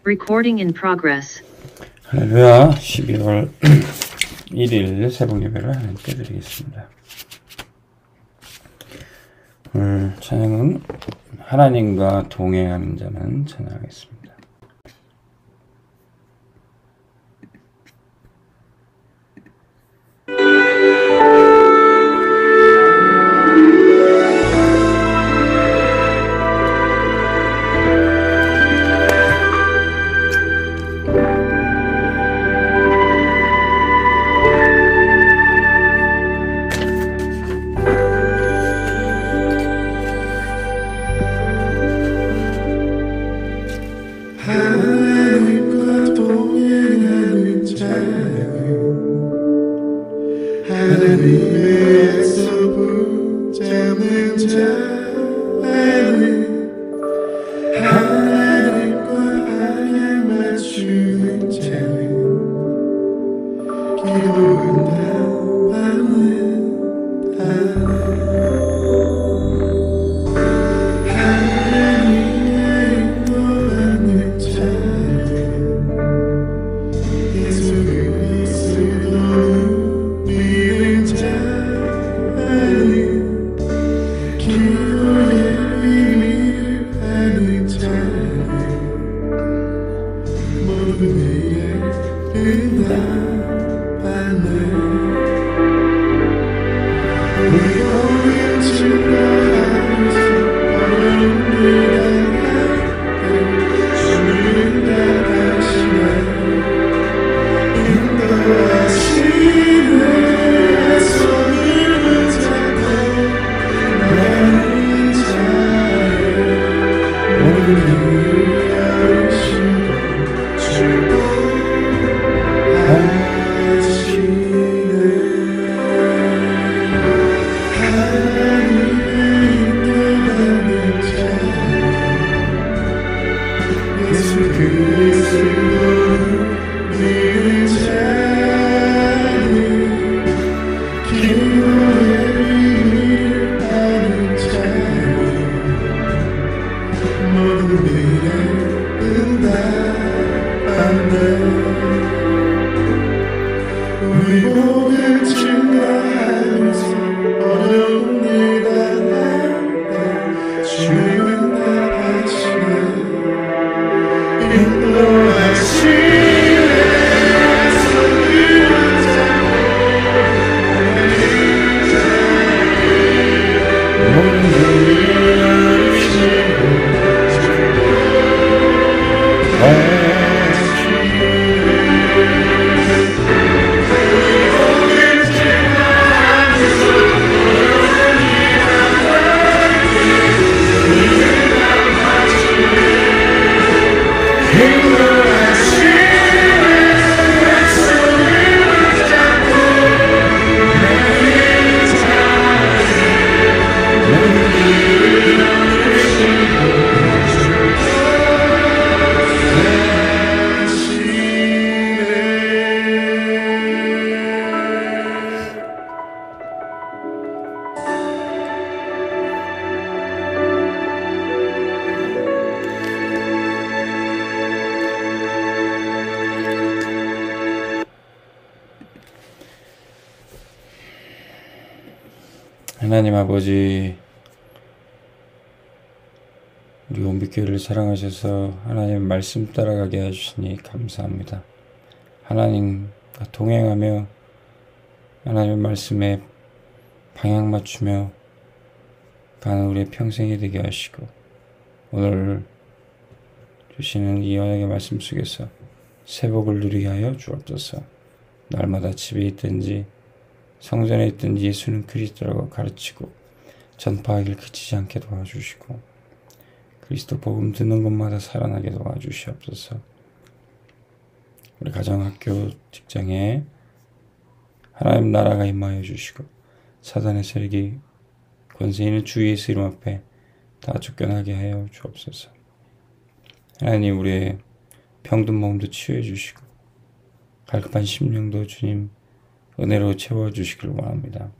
Recording in progress. 할렐루야. 12월 1일 새벽 예배를 하나님께 드리겠습니다. 오늘 찬양은 하나님과 동행하는 자는 찬양하겠습니다. 하나님과 동행하는 자는 하나님의 약속 붙잡는 자는 하나님과 방향 맞추는 자는 기도는 답하는 자는 하나님 아버지, 우리 온빛교회를 사랑하셔서 하나님 말씀 따라가게 해주시니 감사합니다. 하나님과 동행하며 하나님의 말씀에 방향 맞추며 가는 우리의 평생이 되게 하시고, 오늘 주시는 이 언약의 말씀 속에서 새복을 누리게 하여 주옵소서. 날마다 집에 있든지 성전에 있든지 예수는 그리스도라고 가르치고 전파하기를 그치지 않게 도와주시고, 그리스도 복음 듣는 곳마다 살아나게 도와주시옵소서. 우리 가정, 학교, 직장에 하나님 나라가 임하여 주시고, 사단의 세력이 권세 있는 주 예수 이름 앞에 다 쫓겨나게 하여 주옵소서. 하나님, 우리의 병든 몸도 치유해 주시고 갈급한 심령도 주님 은혜로 채워주시길 원합니다.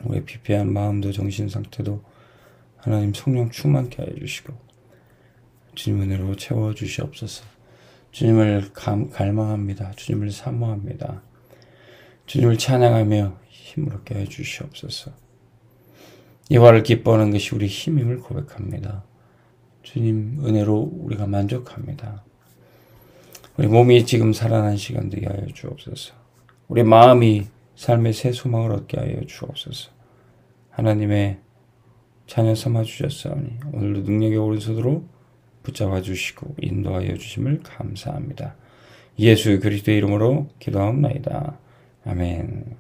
우리의 피폐한 마음도 정신 상태도 하나님 성령 충만케 하여 주시고, 주님 은혜로 채워주시옵소서. 주님을 갈망합니다. 주님을 사모합니다. 주님을 찬양하며 힘을 얻게 해주시옵소서. 여호와를 기뻐하는 것이 우리 힘임을 고백합니다. 주님 은혜로 우리가 만족합니다. 우리 몸이 지금 살아난 시간 되게 하여 주옵소서. 우리 마음이 삶의 새 소망을 얻게 하여 주옵소서. 하나님의 자녀 삼아 주셨사오니 오늘도 능력의 오른손으로 붙잡아 주시고 인도하여 주심을 감사합니다. 예수 그리스도의 이름으로 기도하옵나이다. 아멘.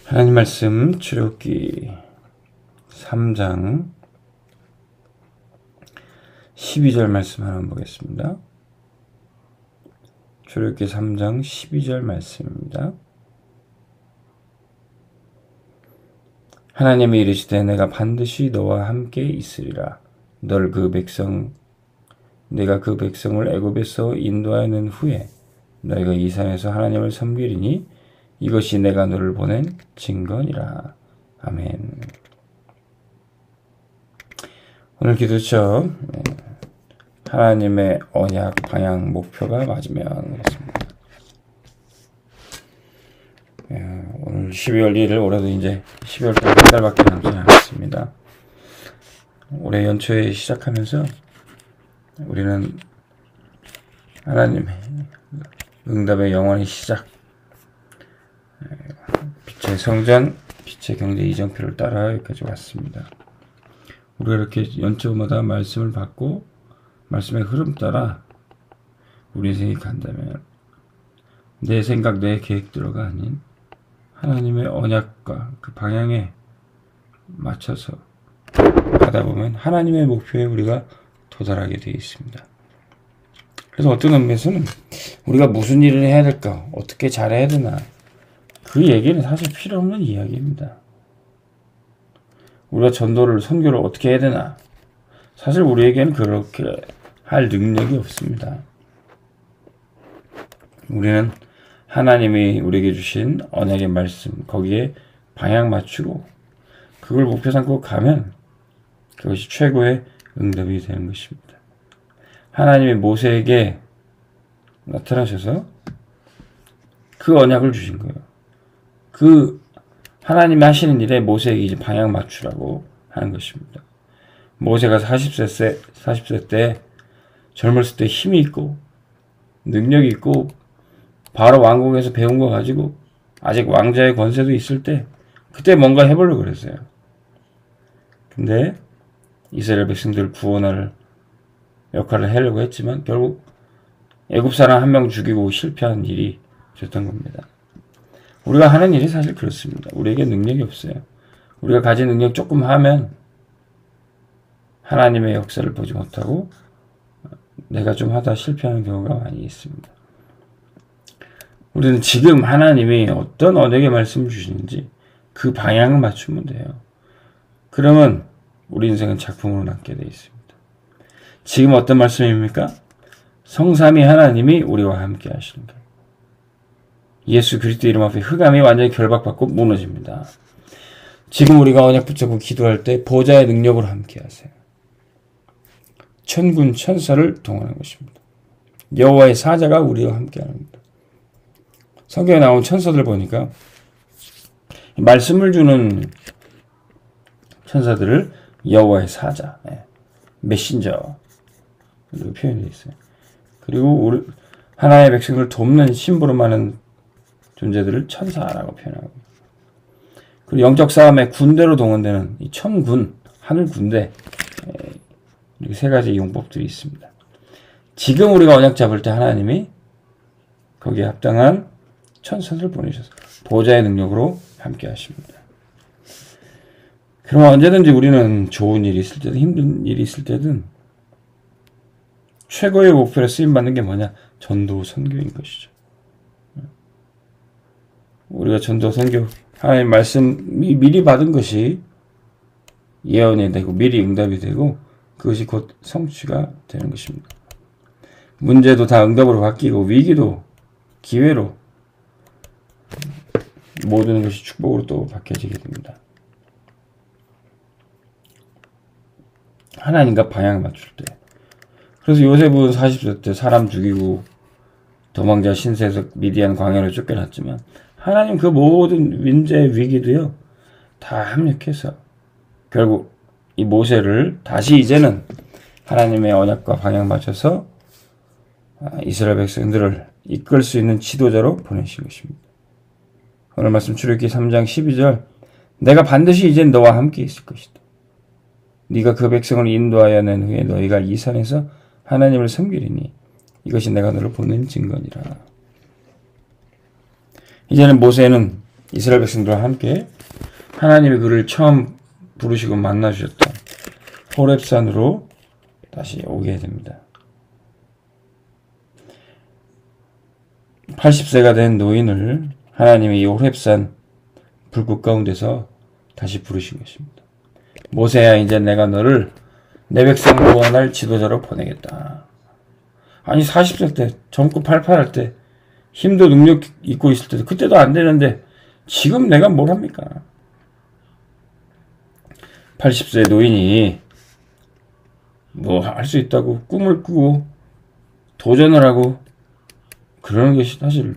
하나님 말씀 출애굽기 3장 12절 말씀 하나 보겠습니다. 출애굽기 3장 12절 말씀입니다. 하나님이 이르시되 내가 반드시 너와 함께 있으리라. 내가 그 백성을 애굽에서 인도하여 낸 후에 너희가 이 산에서 하나님을 섬기리니 이것이 내가 너를 보낸 증거니라. 아멘. 오늘 기도처 하나님의 언약 방향 목표가 맞으면 그렇습니다. 오늘 12월 1일 올해도 이제 12월까지 한 달밖에 남지 않았습니다. 올해 연초에 시작하면서 우리는 하나님의 응답의 영원히 시작, 빛의 성전, 빛의 경제 이정표를 따라 여기까지 왔습니다. 우리가 이렇게 연초마다 말씀을 받고 말씀의 흐름 따라 우리 인생이 간다면 내 생각, 내 계획대로가 아닌 하나님의 언약과 그 방향에 맞춰서 가다 보면 하나님의 목표에 우리가 도달하게 되어 있습니다. 그래서 어떤 의미에서는 우리가 무슨 일을 해야 될까, 어떻게 잘해야 되나, 그 얘기는 사실 필요 없는 이야기입니다. 우리가 선교를 어떻게 해야 되나, 사실 우리에게는 그렇게 할 능력이 없습니다. 우리는 하나님이 우리에게 주신 언약의 말씀, 거기에 방향 맞추고 그걸 목표 삼고 가면 그것이 최고의 응답이 되는 것입니다. 하나님이 모세에게 나타나셔서 그 언약을 주신 거예요. 그 하나님이 하시는 일에 모세에게 이제 방향 맞추라고 하는 것입니다. 모세가 40세 때 젊었을 때 힘이 있고 능력이 있고 바로 왕궁에서 배운 거 가지고 아직 왕자의 권세도 있을 때 그때 뭔가 해보려고 그랬어요. 근데 이스라엘 백성들을 구원할 역할을 하려고 했지만 결국 애굽 사람 한 명 죽이고 실패한 일이 있었던 겁니다. 우리가 하는 일이 사실 그렇습니다. 우리에게 능력이 없어요. 우리가 가진 능력 조금 하면 하나님의 역사를 보지 못하고 내가 좀 하다 실패하는 경우가 많이 있습니다. 우리는 지금 하나님이 어떤 언약의 말씀을 주시는지 그 방향을 맞추면 돼요. 그러면 우리 인생은 작품으로 남게 되어 있습니다. 지금 어떤 말씀입니까? 성삼위 하나님이 우리와 함께 하시는 거예요. 예수 그리스도 이름 앞에 흑암이 완전히 결박받고 무너집니다. 지금 우리가 언약 붙잡고 기도할 때 보좌의 능력으로 함께 하세요. 천군 천사를 동원하는 것입니다. 여호와의 사자가 우리와 함께 합니다. 성경에 나온 천사들 보니까 말씀을 주는 천사들을 여호와의 사자, 메신저 이렇게 표현되어 있어요. 그리고 하나의 백성을 돕는 심부름 많은 존재들을 천사라고 표현하고, 그리고 영적 싸움에 군대로 동원되는 이 천군, 하늘 군대, 이렇게 세 가지 용법들이 있습니다. 지금 우리가 언약 잡을 때 하나님이 거기에 합당한 천사들을 보내셔서 보좌의 능력으로 함께 하십니다. 그럼 언제든지 우리는 좋은 일이 있을 때든 힘든 일이 있을 때든 최고의 목표로 쓰임받는 게 뭐냐? 전도 선교인 것이죠. 우리가 전도 선교, 하나님 말씀이 미리 받은 것이 예언이 되고 미리 응답이 되고 그것이 곧 성취가 되는 것입니다. 문제도 다 응답으로 바뀌고 위기도 기회로, 모든 것이 축복으로 또 바뀌어지게 됩니다. 하나님과 방향을 맞출 때. 그래서 요셉은 40세 때 사람 죽이고 도망자 신세에서 미디안 광야로 쫓겨났지만 하나님 그 모든 문제 위기도요 다 합력해서 결국 이 모세를 다시 이제는 하나님의 언약과 방향 맞춰서 이스라엘 백성들을 이끌 수 있는 지도자로 보내신 것입니다. 오늘 말씀 출애굽기 3장 12절 내가 반드시 이제 너와 함께 있을 것이다. 네가 그 백성을 인도하여 낸 후에 너희가 이 산에서 하나님을 섬기리니 이것이 내가 너를 보낸 증거니라. 이제는 모세는 이스라엘 백성들과 함께 하나님이 그를 처음 부르시고 만나주셨던 호렙산으로 다시 오게 됩니다. 80세가 된 노인을 하나님이 이 호렙산 불꽃 가운데서 다시 부르신 것입니다. 모세야 이제 내가 너를 내 백성 구원할 지도자로 보내겠다. 아니 40세 때 젊고 팔팔할 때 힘도 능력 있고 있을 때도 그때도 안 되는데 지금 내가 뭘 합니까? 80세 노인이 뭐 할 수 있다고 꿈을 꾸고 도전을 하고 그러는 것이 사실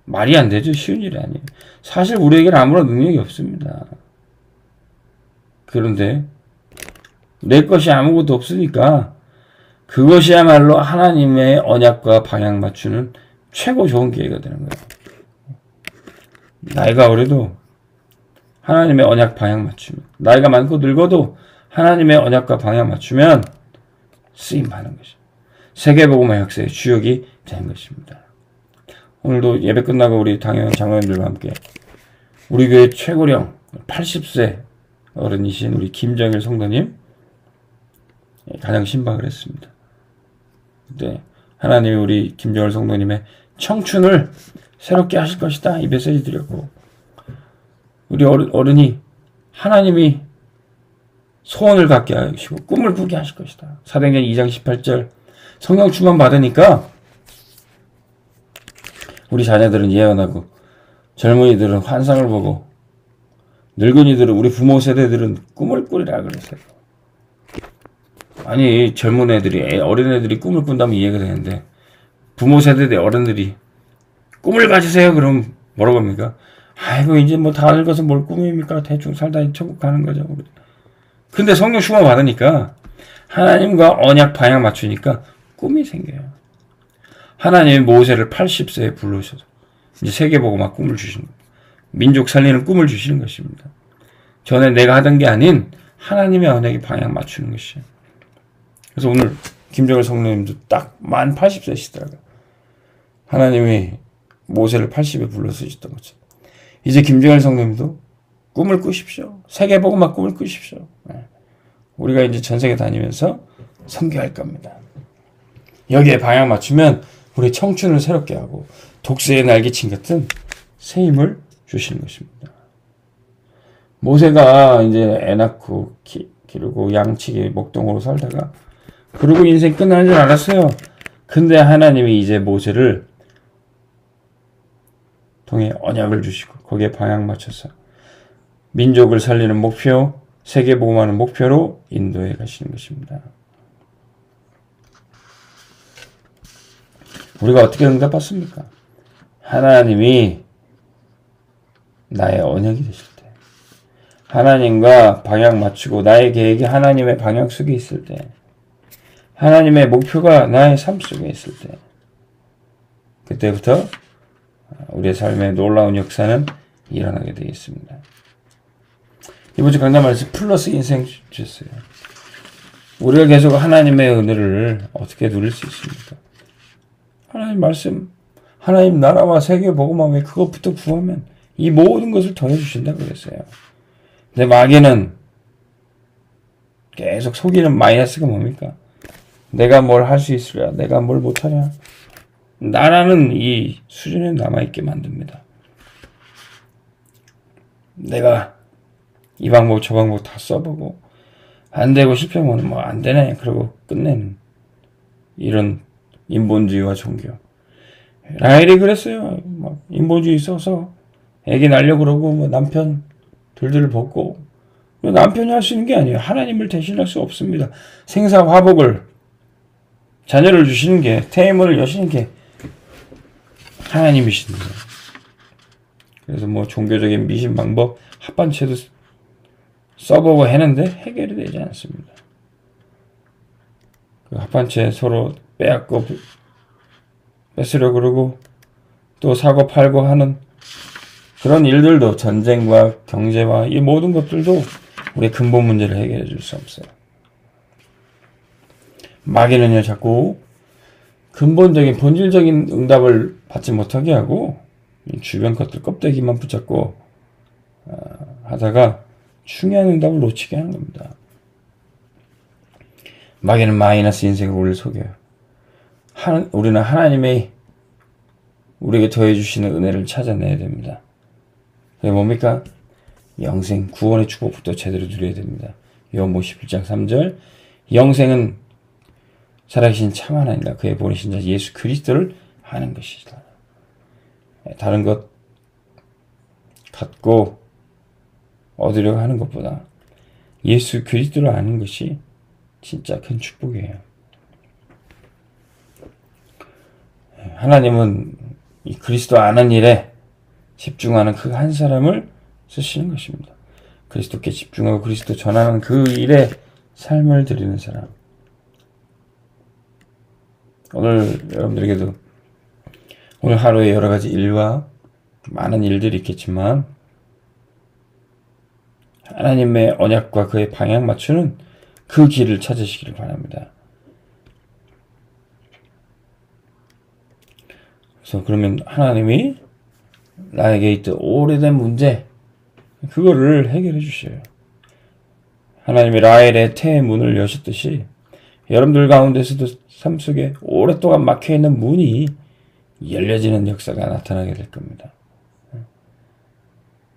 말이 안 되죠. 쉬운 일이 아니에요. 사실 우리에게는 아무런 능력이 없습니다. 그런데 내 것이 아무것도 없으니까 그것이야말로 하나님의 언약과 방향 맞추는 최고 좋은 기회가 되는 거예요. 나이가 어려도 하나님의 언약 방향 맞추면, 나이가 많고 늙어도 하나님의 언약과 방향 맞추면 쓰임 받는 것이죠. 세계복음화 역사의 주역이 되는 것입니다. 오늘도 예배 끝나고 우리 당연 장로님들과 함께 우리 교회 최고령 80세 어른이신 우리 김정일 성도님 가장 신방을 했습니다. 그때 하나님이 우리 김정일 성도님의 청춘을 새롭게 하실 것이다 이 메시지 드렸고 우리 어른이 하나님이 소원을 갖게 하시고 꿈을 꾸게 하실 것이다. 사도행전 2장 18절 성령 충만 받으니까 우리 자녀들은 예언하고 젊은이들은 환상을 보고 늙은이들은 우리 부모 세대들은 꿈을 꾸리라 그랬어요. 아니 젊은 애들이 어린 애들이 꿈을 꾼다면 이해가 되는데 부모 세대의 어른들이 꿈을 가지세요 그럼 뭐라고 합니까? 아이고 이제 뭐 다 늙어서 뭘 꿈입니까? 대충 살다 천국 가는 거죠. 근데 성령 충만 받으니까 하나님과 언약 방향 맞추니까 꿈이 생겨요. 하나님이 모세를 80세에 불러셔서 이제 세계복음화 꿈을 주시는 거예요. 민족 살리는 꿈을 주시는 것입니다. 전에 내가 하던 게 아닌 하나님의 언약의 방향 맞추는 것이에요. 그래서 오늘 김정일 성도님도 딱 만 80세시더라고요. 하나님이 모세를 80에 불러쓰셨던 거죠. 이제 김정일 성도님도 꿈을 꾸십시오. 세계복음화 꿈을 꾸십시오. 우리가 이제 전세계 다니면서 선교할 겁니다. 여기에 방향 맞추면 우리 청춘을 새롭게 하고 독수리의 날개친 같은 새 힘을 주시는 것입니다. 모세가 이제 애 낳고 기르고 양치기 목동으로 살다가 그러고 인생 끝나는 줄 알았어요. 근데 하나님이 이제 모세를 통해 언약을 주시고 거기에 방향 맞춰서 민족을 살리는 목표, 세계복음하는 목표로 인도해 가시는 것입니다. 우리가 어떻게 응답받습니까? 하나님이 나의 언약이 되실 때, 하나님과 방향 맞추고 나의 계획이 하나님의 방향 속에 있을 때, 하나님의 목표가 나의 삶 속에 있을 때, 그때부터 우리의 삶의 놀라운 역사는 일어나게 되겠습니다. 이번 주 강단 말씀 플러스 인생 주셨어요. 우리가 계속 하나님의 은혜를 어떻게 누릴 수 있습니까? 하나님 말씀, 하나님 나라와 세계 복음화에 그것부터 구하면 이 모든 것을 더해주신다고 그랬어요. 근데 마귀는 계속 속이는 마이너스가 뭡니까? 내가 뭘 할 수 있으랴, 내가 뭘 못하냐. 나라는 이 수준에 남아있게 만듭니다. 내가 이 방법 저 방법 다 써보고 안 되고 실패하면 뭐 안 되네 그러고 끝내는 이런 인본주의와 종교. 라헬이 그랬어요. 막 인본주의 써서 애기 낳으려고 그러고 뭐 남편 둘둘 벗고 남편이 할 수 있는 게 아니에요. 하나님을 대신할 수 없습니다. 생사화복을 자녀를 주시는 게 태문을 여시는 게 하나님이십니다. 그래서 뭐 종교적인 미신 방법 합반체도 써보고 했는데 해결이 되지 않습니다. 그 합반체 서로 빼앗고 뺏으려 그러고 또 사고 팔고 하는 그런 일들도 전쟁과 경제와 이 모든 것들도 우리의 근본 문제를 해결해 줄 수 없어요. 마귀는요 자꾸 근본적인 본질적인 응답을 받지 못하게 하고 주변 것들 껍데기만 붙잡고 하다가 중요한 응답을 놓치게 하는 겁니다. 마귀는 마이너스 인생을 우리를 속여요. 우리는 하나님의 우리에게 더해주시는 은혜를 찾아내야 됩니다. 그게 뭡니까? 영생, 구원의 축복부터 제대로 누려야 됩니다. 요한복음 11장 3절 영생은 살아계신 참 하나님과 그의 보내신 자 예수 그리스도를 아는 것이다. 다른 것 갖고 얻으려고 하는 것보다 예수 그리스도를 아는 것이 진짜 큰 축복이에요. 하나님은 이 그리스도 아는 일에 집중하는 그 한 사람을 쓰시는 것입니다. 그리스도께 집중하고 그리스도 전하는 그 일에 삶을 드리는 사람. 오늘 여러분들에게도 오늘 하루에 여러 가지 일과 많은 일들이 있겠지만 하나님의 언약과 그의 방향 맞추는 그 길을 찾으시기를 바랍니다. 그래서 그러면 하나님이 나에게 있던 오래된 문제 그거를 해결해 주셔요. 하나님이 라헬의 태의 문을 여셨듯이 여러분들 가운데서도 삶 속에 오랫동안 막혀있는 문이 열려지는 역사가 나타나게 될 겁니다.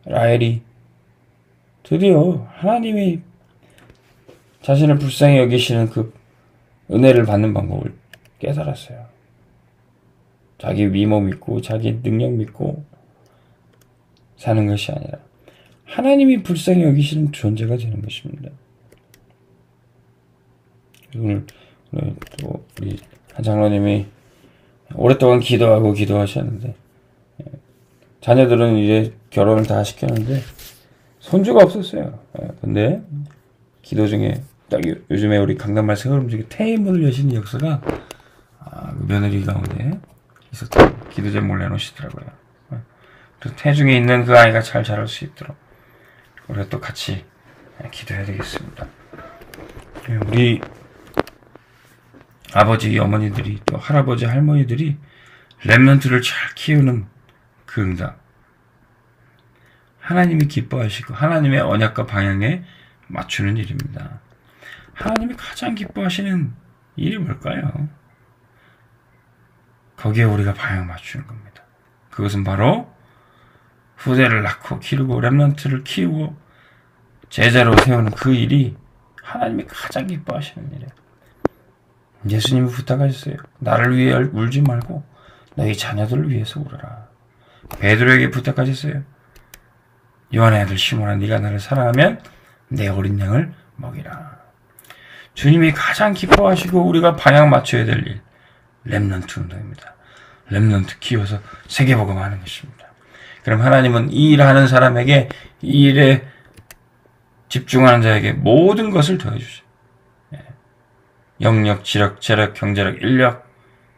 라헬이 드디어 하나님이 자신을 불쌍히 여기시는 그 은혜를 받는 방법을 깨달았어요. 자기 미모 믿고 자기 능력 믿고 사는 것이 아니라 하나님이 불쌍히 여기시는 존재가 되는 것입니다. 오늘 또 우리 한 장로님이 오랫동안 기도하셨는데 자녀들은 이제 결혼을 다 시켰는데 손주가 없었어요. 근데 기도 중에 딱 요즘에 우리 강남말씀 흐름 중에 태의 문을 여시는 역사가 그 며느리 가운데 있었다고 기도 제목 올려놓으시더라고요. 그래서 태중에 있는 그 아이가 잘 자랄 수 있도록 우리가 또 같이 기도해야 되겠습니다. 우리 아버지, 어머니들이 또 할아버지, 할머니들이 렘넌트를 잘 키우는 그 응답. 하나님이 기뻐하시고 하나님의 언약과 방향에 맞추는 일입니다. 하나님이 가장 기뻐하시는 일이 뭘까요? 거기에 우리가 방향 맞추는 겁니다. 그것은 바로 후대를 낳고 기르고 렘넌트를 키우고 제자로 세우는 그 일이 하나님이 가장 기뻐하시는 일이에요. 예수님이 부탁하셨어요. 나를 위해 울지 말고 너희 자녀들을 위해서 울어라. 베드로에게 부탁하셨어요. 요한의 아들 시몬아, 네가 나를 사랑하면 내 어린 양을 먹이라. 주님이 가장 기뻐하시고 우리가 방향 맞춰야 될 일, 렘넌트 운동입니다. 렘넌트 키워서 세계복음하는 것입니다. 그럼 하나님은 이 일하는 사람에게, 이 일에 집중하는 자에게 모든 것을 더해주셔요. 영력, 지력, 재력, 경제력, 인력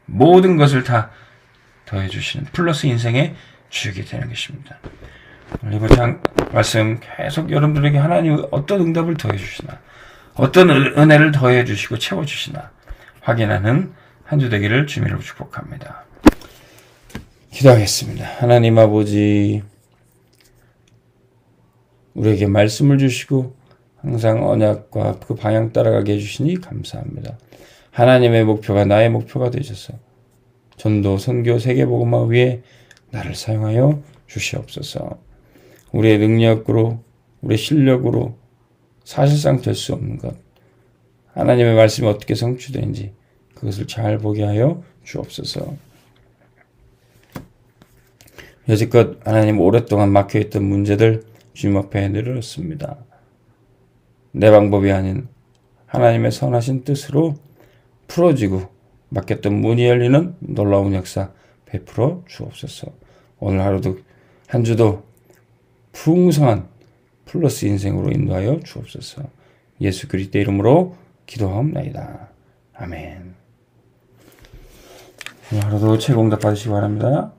모든 것을 다 더해주시는 플러스 인생에 주게 되는 것입니다. 이번 말씀 계속 여러분들에게 하나님이 어떤 응답을 더해주시나, 어떤 은혜를 더해주시고 채워주시나 확인하는 한 주 되기를 주님으로 축복합니다. 기도하겠습니다. 하나님 아버지, 우리에게 말씀을 주시고 항상 언약과 그 방향 따라가게 해주시니 감사합니다. 하나님의 목표가 나의 목표가 되셔서 전도, 선교, 세계복음화 위에 나를 사용하여 주시옵소서. 우리의 능력으로, 우리의 실력으로 사실상 될 수 없는 것, 하나님의 말씀이 어떻게 성취되는지 그것을 잘 보게 하여 주옵소서. 여지껏 하나님 오랫동안 막혀있던 문제들 주님 앞에 내려놓습니다. 내 방법이 아닌 하나님의 선하신 뜻으로 풀어지고 막혔던 문이 열리는 놀라운 역사 베풀어 주옵소서. 오늘 하루도 한 주도 풍성한 플러스 인생으로 인도하여 주옵소서. 예수 그리스도의 이름으로 기도하옵나이다. 아멘. 오늘 하루도 최고 응답 받으시기 바랍니다.